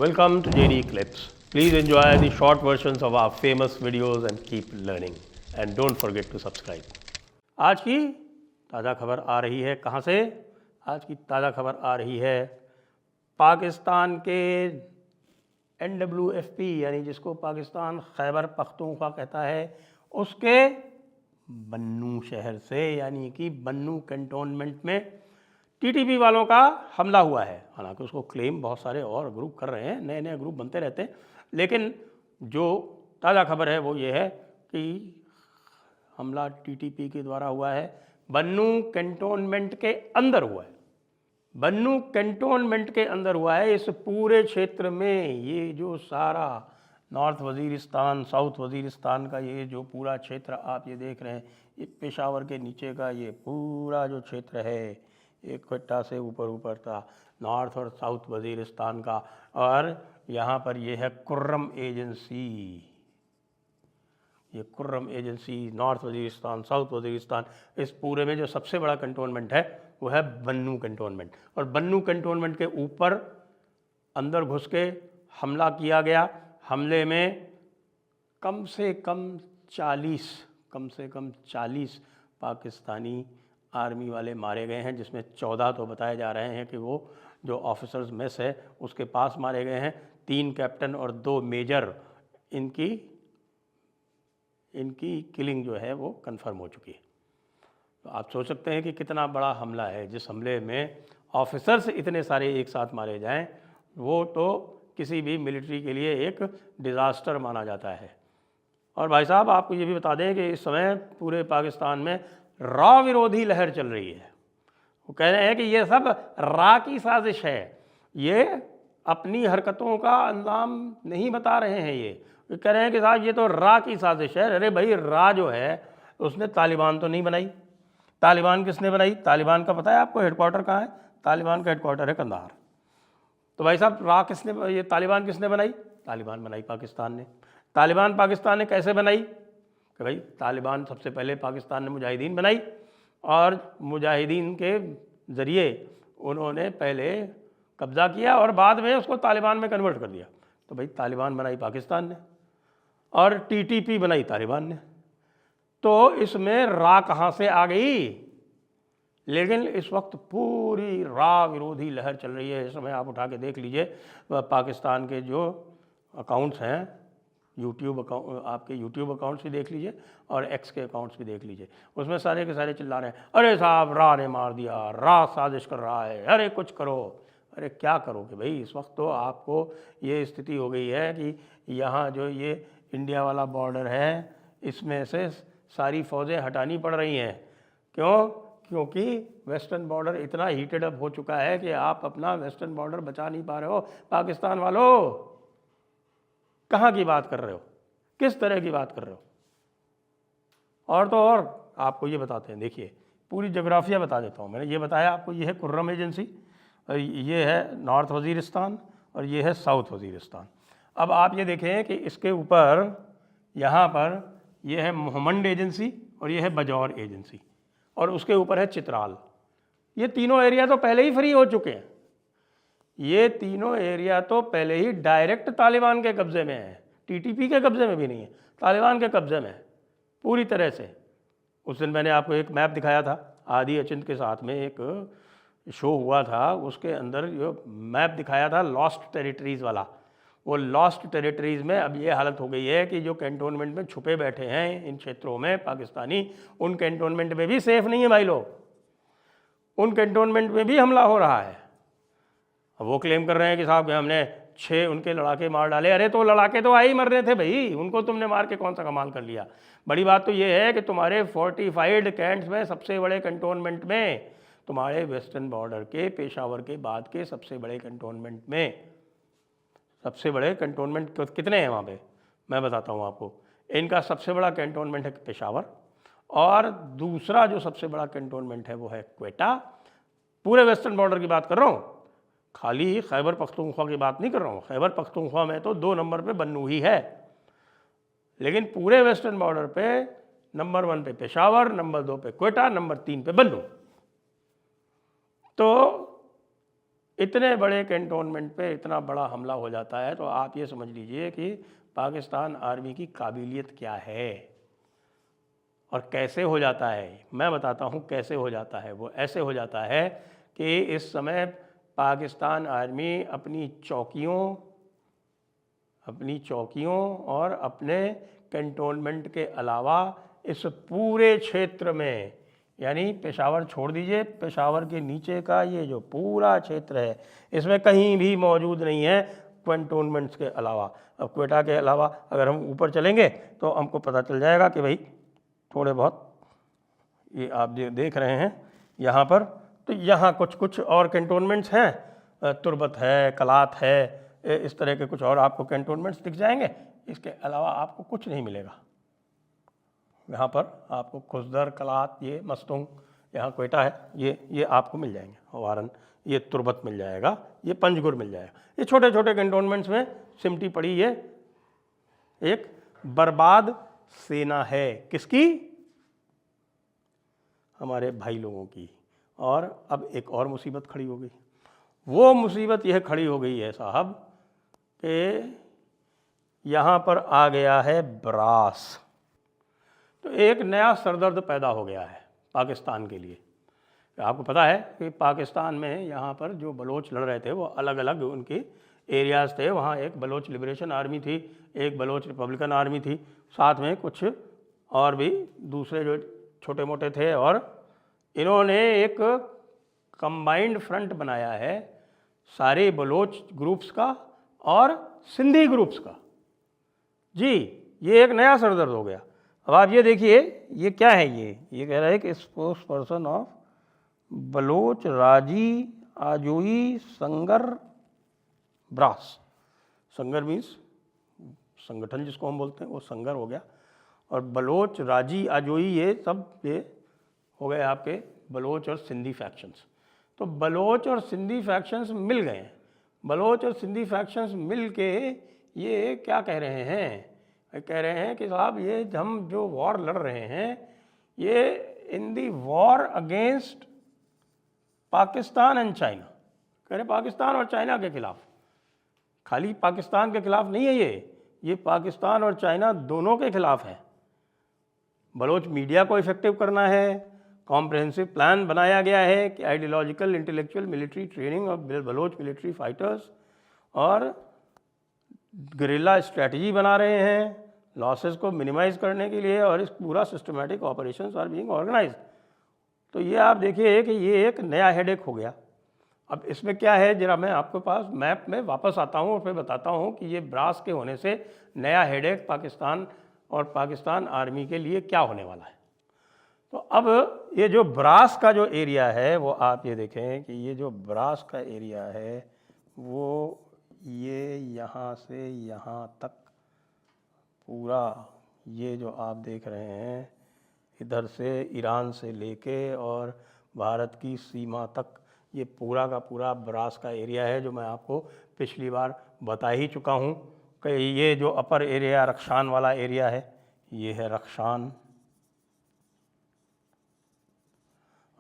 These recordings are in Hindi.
Welcome to JD Clips. Please enjoy the short versions of our famous videos and keep learning. And don't forget to subscribe. आज की ताज़ा खबर आ रही है कहाँ से? आज की ताज़ा खबर आ रही है पाकिस्तान के NWFP यानी जिसको पाकिस्तान खैबर पख्तूनख्वा कहता है, उसके बन्नू शहर से, यानी कि बन्नू कैंटोनमेंट में टीटीपी वालों का हमला हुआ है। हालांकि उसको क्लेम बहुत सारे और ग्रुप कर रहे हैं, नए नए ग्रुप बनते रहते हैं, लेकिन जो ताज़ा खबर है वो ये है कि हमला टीटीपी के द्वारा हुआ है, बन्नू कैंटोनमेंट के अंदर हुआ है। बन्नू कैंटोनमेंट के अंदर हुआ है। इस पूरे क्षेत्र में ये जो सारा नॉर्थ वज़ीरिस्तान, साउथ वज़ीरिस्तान का ये जो पूरा क्षेत्र आप ये देख रहे हैं, ये पेशावर के नीचे का ये पूरा जो क्षेत्र है, एक क्वेटा से ऊपर था, नॉर्थ और साउथ वज़ीरिस्तान का। और यहाँ पर ये है कुर्रम एजेंसी, ये Kurram agency, north Waziristan, south Waziristan, इस पूरे में जो सबसे बड़ा कंटोनमेंट है वो है बन्नू कंटोनमेंट। और बन्नू कंटोनमेंट के ऊपर अंदर घुस के हमला किया गया। हमले में कम से कम 40 पाकिस्तानी आर्मी वाले मारे गए हैं, जिसमें 14 तो बताए जा रहे हैं कि वो जो ऑफिसर्स मेस है उसके पास मारे गए हैं। 3 कैप्टन और 2 मेजर, इनकी किलिंग जो है वो कंफर्म हो चुकी है। तो आप सोच सकते हैं कि कितना बड़ा हमला है। जिस हमले में ऑफिसर्स इतने सारे एक साथ मारे जाएं, वो तो किसी भी मिलिट्री के लिए एक डिज़ास्टर माना जाता है। और भाई साहब, आपको ये भी बता दें कि इस समय पूरे पाकिस्तान में रॉ विरोधी लहर चल रही है। वो कह रहे हैं कि ये सब रा की साजिश है, ये अपनी हरकतों का अंजाम नहीं बता रहे हैं। ये कह रहे हैं कि साहब ये तो रा की साजिश है। अरे भाई, रा जो है उसने तालिबान तो नहीं बनाई। तालिबान किसने बनाई? तालिबान का पता है आपको हेडक्वार्टर कहाँ है? तालिबान का हेडक्वार्टर है कंधार। तो भाई साहब, ये तालिबान किसने बनाई? तालिबान बनाई पाकिस्तान ने। तालिबान पाकिस्तान ने कैसे बनाई? कि भाई तालिबान सबसे पहले पाकिस्तान ने मुजाहिदीन बनाई, और मुजाहिदीन के ज़रिए उन्होंने पहले कब्ज़ा किया और बाद में उसको तालिबान में कन्वर्ट कर दिया। तो भाई तालिबान बनाई पाकिस्तान ने और टीटीपी बनाई तालिबान ने। तो इसमें रा कहाँ से आ गई? लेकिन इस वक्त पूरी रा विरोधी लहर चल रही है। इस समय आप उठा के देख लीजिए, पाकिस्तान के जो अकाउंट्स हैं, आपके यूट्यूब अकाउंट्स भी देख लीजिए और एक्स के अकाउंट्स भी देख लीजिए, उसमें सारे के सारे चिल्ला रहे हैं, अरे साहब रा ने मार दिया, रा साजिश कर रहा है, अरे कुछ करो। अरे क्या करोगे भाई? इस वक्त तो आपको ये स्थिति हो गई है कि यहाँ जो ये इंडिया वाला बॉर्डर है, इसमें से सारी फ़ौजें हटानी पड़ रही हैं। क्यों? क्योंकि वेस्टर्न बॉर्डर इतना हीटेड अप हो चुका है कि आप अपना वेस्टर्न बॉर्डर बचा नहीं पा रहे हो। पाकिस्तान वालों, कहाँ की बात कर रहे हो? किस तरह की बात कर रहे हो? और तो और आपको ये बताते हैं, देखिए पूरी जोग्राफिया बता देता हूँ। मैंने ये बताया आपको, ये है कुर्रम एजेंसी, और ये है नॉर्थ वज़ीरिस्तान, और ये है साउथ वज़ीरिस्तान। अब आप ये देखें कि इसके ऊपर यहाँ पर ये है मोहम्मद एजेंसी, और ये है बजौर एजेंसी, और उसके ऊपर है चित्राल। ये तीनों एरिया तो पहले ही फ्री हो चुके हैं। ये तीनों एरिया तो पहले ही डायरेक्ट तालिबान के कब्ज़े में है, टीटीपी के कब्ज़े में भी नहीं है, तालिबान के कब्ज़े में है पूरी तरह से। उस दिन मैंने आपको एक मैप दिखाया था, आदि अचिंत के साथ में एक शो हुआ था, उसके अंदर जो मैप दिखाया था लॉस्ट टेरिटरीज़ वाला, वो लॉस्ट टेरिटरीज़ में अब ये हालत हो गई है कि जो कैंटोनमेंट में छुपे बैठे हैं इन क्षेत्रों में पाकिस्तानी, उन कैंटोनमेंट में भी सेफ़ नहीं है भाई लोग, उन कैंटोनमेंट में भी हमला हो रहा है। अब वो क्लेम कर रहे हैं कि साहब हमने 6 उनके लड़ाके मार डाले। अरे तो लड़ाके तो ही मर रहे थे भाई, उनको तुमने मार के कौन सा कमाल कर लिया? बड़ी बात तो ये है कि तुम्हारे फोर्टिफाइड कैंट्स में, सबसे बड़े कंटोनमेंट में, तुम्हारे वेस्टर्न बॉर्डर के पेशावर के बाद के सबसे बड़े कंटोनमेंट में, सबसे बड़े कंटोनमेंट कितने हैं वहाँ पे? मैं बताता हूँ आपको। इनका सबसे बड़ा कंटोनमेंट है पेशावर, और दूसरा जो सबसे बड़ा कंटोनमेंट है वो है क्वेटा। पूरे वेस्टर्न बॉर्डर की बात कर रहा हूँ, खाली खैबर पख्तूनख्वा की बात नहीं कर रहा हूँ। खैबर पख्तूनख्वा में तो 2 नंबर पे बन्नू ही है, लेकिन पूरे वेस्टर्न बॉर्डर पे नंबर 1 पे पेशावर, नंबर 2 पे क्वेटा, नंबर 3 पे बन्नू। तो इतने बड़े कैंटोनमेंट पे इतना बड़ा हमला हो जाता है, तो आप ये समझ लीजिए कि पाकिस्तान आर्मी की काबिलियत क्या है और कैसे हो जाता है। मैं बताता हूँ कैसे हो जाता है। वो ऐसे हो जाता है कि इस समय पाकिस्तान आर्मी अपनी चौकियों और अपने कैंटोनमेंट के अलावा इस पूरे क्षेत्र में, यानी पेशावर छोड़ दीजिए, पेशावर के नीचे का ये जो पूरा क्षेत्र है इसमें कहीं भी मौजूद नहीं है कैंटोनमेंट्स के अलावा। अब क्वेटा के अलावा अगर हम ऊपर चलेंगे तो हमको पता चल जाएगा कि भाई थोड़े बहुत ये आप देख रहे हैं यहाँ पर, तो यहाँ कुछ कुछ और कैंटोनमेंट्स हैं, तुर्बत है, कलात है, इस तरह के कुछ और आपको कैंटोनमेंट्स दिख जाएंगे। इसके अलावा आपको कुछ नहीं मिलेगा। यहाँ पर आपको खुसदर, कलात, ये मस्तूंग, यहाँ क्वेटा है, ये आपको मिल जाएंगे, वारन, ये तुर्बत मिल जाएगा, ये पंजगुर मिल जाएगा। ये छोटे छोटे कैंटोनमेंट्स में सिमटी पड़ी ये एक बर्बाद सेना है। किसकी? हमारे भाई लोगों की। और अब एक और मुसीबत खड़ी हो गई। वो मुसीबत यह खड़ी हो गई है साहब कि यहाँ पर आ गया है ब्रास। तो एक नया सरदर्द पैदा हो गया है पाकिस्तान के लिए। आपको पता है कि पाकिस्तान में यहाँ पर जो बलोच लड़ रहे थे वो अलग अलग उनके एरियाज़ थे। वहाँ एक बलोच लिबरेशन आर्मी थी, एक बलोच रिपब्लिकन आर्मी थी, साथ में कुछ और भी दूसरे जो छोटे मोटे थे, और इन्होंने एक कंबाइंड फ्रंट बनाया है सारे बलोच ग्रुप्स का और सिंधी ग्रुप्स का। जी, ये एक नया सरदर्द हो गया। अब आप ये देखिए, ये क्या है, ये कह रहा है कि स्पोक्स पर्सन ऑफ बलोच राजी आजोई संगर ब्रास। संगर मीन्स संगठन जिसको हम बोलते हैं, वो संगर हो गया, और बलोच राजी आजोई ये सब ये हो गए आपके बलोच और सिंधी फैक्शंस। तो बलोच और सिंधी फैक्शंस मिल गए हैं। बलोच और सिंधी फैक्शंस मिल के ये क्या कह रहे हैं? कह रहे हैं कि साहब ये हम जो वॉर लड़ रहे हैं ये in the war against Pakistan and China. कह रहे पाकिस्तान और चाइना के खिलाफ। खाली पाकिस्तान के खिलाफ नहीं है ये पाकिस्तान और चाइना दोनों के खिलाफ है। बलोच मीडिया को इफेक्टिव करना है, कॉम्प्रहेंसिव प्लान बनाया गया है कि ideological intellectual military training of Baloch military fighters, और गुरिल्ला स्ट्रैटेजी बना रहे हैं लॉसेस को मिनिमाइज करने के लिए, और इस पूरा systematic operations are being organised. तो ये आप देखिए कि ये एक नया हेडेक हो गया। अब इसमें क्या है, जरा मैं आपके पास मैप में वापस आता हूँ और फिर बताता हूँ कि ये ब्रास के होने से नया हेडेक पाकिस्तान और पाकिस्तान आर्मी के लिए क्या होने वाला है। तो अब ये जो ब्रास का जो एरिया है वो आप ये देखें कि ये जो ब्रास का एरिया है वो ये यहाँ से यहाँ तक पूरा, ये जो आप देख रहे हैं इधर से ईरान से लेके और भारत की सीमा तक, ये पूरा का पूरा ब्रास का एरिया है, जो मैं आपको पिछली बार बता ही चुका हूँ कि ये जो अपर एरिया रक्षान वाला एरिया है, ये है रक्षान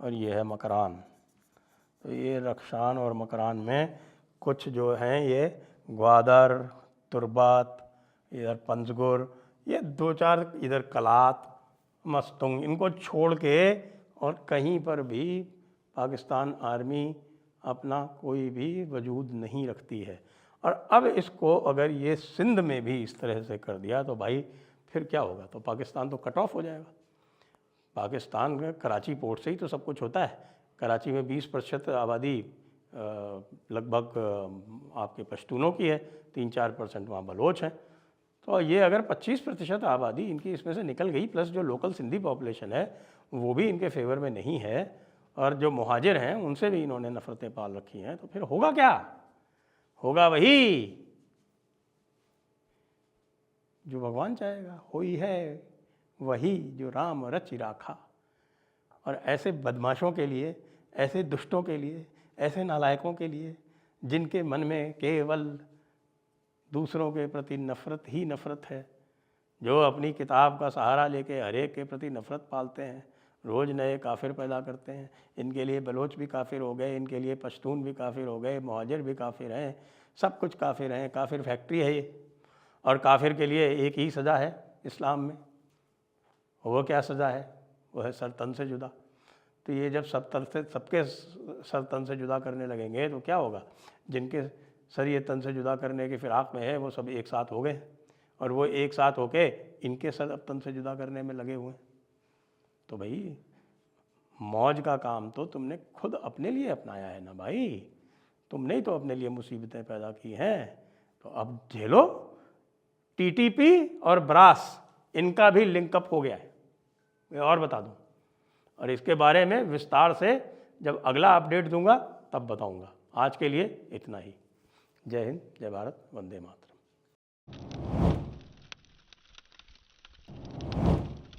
और ये है मकरान। तो ये रक्षान और मकरान में कुछ जो हैं ये ग्वादर, तुर्बत, इधर पंजगुर, ये दो चार इधर कलात, मस्तुंग, इनको छोड़ के और कहीं पर भी पाकिस्तान आर्मी अपना कोई भी वजूद नहीं रखती है। और अब इसको अगर ये सिंध में भी इस तरह से कर दिया तो भाई फिर क्या होगा? तो पाकिस्तान तो कट ऑफ हो जाएगा। पाकिस्तान में कराची पोर्ट से ही तो सब कुछ होता है। कराची में 20% आबादी लगभग आपके पश्तूनों की है, 3-4% वहाँ बलोच हैं। तो ये अगर 25% आबादी इनकी इसमें से निकल गई, प्लस जो लोकल सिंधी पॉपुलेशन है वो भी इनके फेवर में नहीं है, और जो मुहाजिर हैं उनसे भी इन्होंने नफ़रतें पाल रखी हैं, तो फिर होगा क्या? होगा वही जो भगवान चाहेगा, होई है वही जो राम रचि राखा। और ऐसे बदमाशों के लिए, ऐसे दुष्टों के लिए, ऐसे नालायकों के लिए जिनके मन में केवल दूसरों के प्रति नफ़रत ही नफ़रत है, जो अपनी किताब का सहारा लेके हर एक के प्रति नफ़रत पालते हैं, रोज़ नए काफिर पैदा करते हैं। इनके लिए बलोच भी काफिर हो गए, इनके लिए पश्तून भी काफिर हो गए, मुहाजिर भी काफिर हैं, सब कुछ काफिर हैं। काफिर फैक्ट्री है ये। और काफिर के लिए एक ही सज़ा है इस्लाम में। वो क्या सज़ा है? वो है सर तन से जुदा। तो ये जब सबके सर तन से जुदा करने लगेंगे तो क्या होगा? जिनके सर ये तन से जुदा करने के फिराक में है वो सब एक साथ हो गए, और वो एक साथ होके इनके सर अब तन से जुदा करने में लगे हुए हैं। तो भाई मौज का काम तो तुमने खुद अपने लिए अपनाया है ना भाई, तुमने ही तो अपने लिए मुसीबतें पैदा की हैं। तो अब झेलो। टीटीपी और ब्रास इनका भी लिंकअप हो गया है, मैं और बता दूं, और इसके बारे में विस्तार से जब अगला अपडेट दूंगा तब बताऊंगा। आज के लिए इतना ही। जय हिंद, जय भारत, वंदे मातरम।